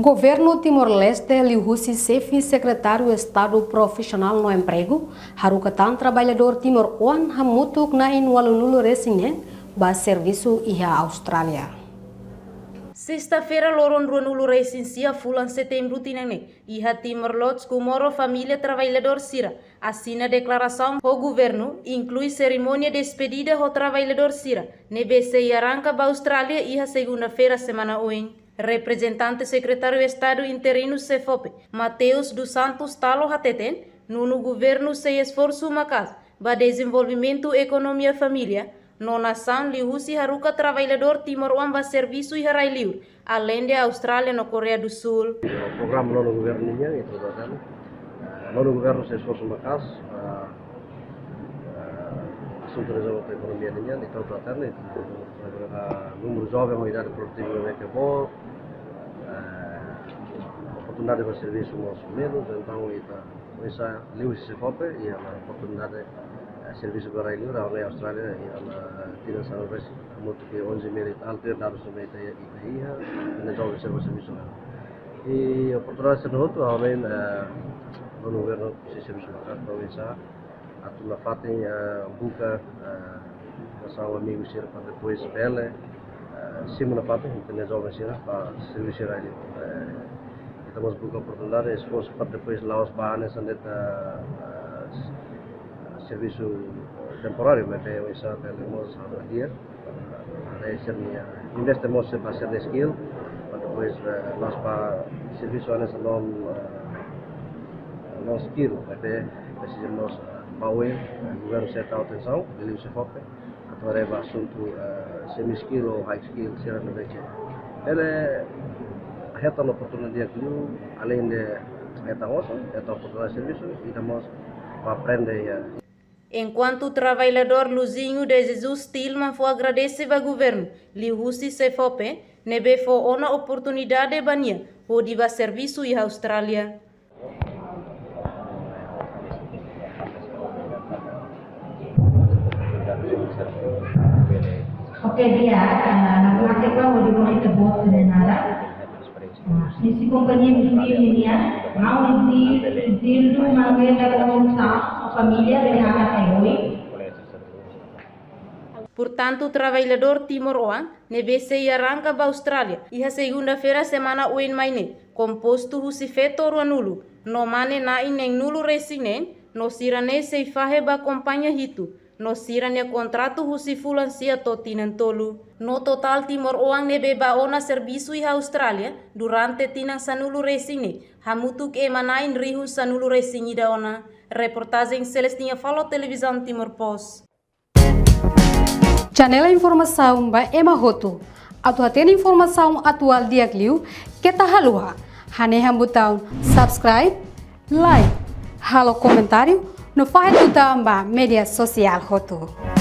Governo Timor-Leste Lihusi Sefi, secretário Estado Profissional no Emprego, Harukatan trabalhador Timor-One hamutuk na inwalunulu resine ba serviço iha Austrália. Sexta-feira, loron ruanulu recensia fulan setembro tinane. Iha Timor-Leste kumoro família trabalhador sira. Assina declaração o governo, inclui cerimônia de despedida ho trabalhador sira. Nebese arranca ba Austrália iha segunda-feira semana oin. Representante secretário de Estado interino CEFOPE, Mateus dos Santos Talo Hateten, no governo se esforço macas ba desenvolvimento economia família, no nação Lihusi Haruka trabalhador Timor-One ba serviço e harai livre, além de Austrália no Coreia do Sul. O programa no governo ninguém, no governo se esforço macas, assunto de desenvolvimento economia ninguém, então tratando, número jovem, uma idade produtiva que é boa, oportunidade para serviço mais menos, então essa Lihusi CEFOPE e a oportunidade de serviço para a livre, a Austrália e a tira salvas muito que 11 mil alter dados também aí na jovem serviço lá. E a oportunidade de outro, além no governo se serviço para província, a tula fatem buka pasal amigo sira para depois bela semana fatem na jovem sira para serviço lá. Estamos buka oportunidade esforço para depois lá os bahanes andeta serviço temporário, mas é isso que temos a dia. Investimos para ser de skill, para depois nós para serviço antes não skill, mas precisamos bauer, o governo certa atenção, ele se foca, agora é assunto semi-skill ou high skill, será no meio. Ele reta a oportunidade que além de reta a oportunidade de serviço, e damos para aprender. Enquanto o trabalhador Luzinho de Jesus Tilman foi agradecer ao governo, Lihusi CEFOPE, nebe foi uma oportunidade bania, pode ir serviço e Austrália. Oke dia, nampaknya mau dimulai ke bos dan nara. Sisi kompanhia Minia, mau isi mangai dalam a família de Hanataioi. Portanto, o trabalhador Timor-One nebese arranca para a Austrália e a segunda-feira semana uin maine, composto husifeto ruanulu, no mane na inen nulu resinen, no sirane se fahe ba companhia hitu. No sirane contrato husifulan sia totinan tolu. No total Timor-One nebe baona serviço e Austrália durante tinang sanulu resine. Hamutuk emanain rihu sanulu resini daona. Reportagem Celestinha Falo Televisão Timor Post. Janela informação ba Emahoto. Atuatena informação atual diagliu kita halua. Hane hambutão subscribe, like, halo comentário no faz do media social hoto.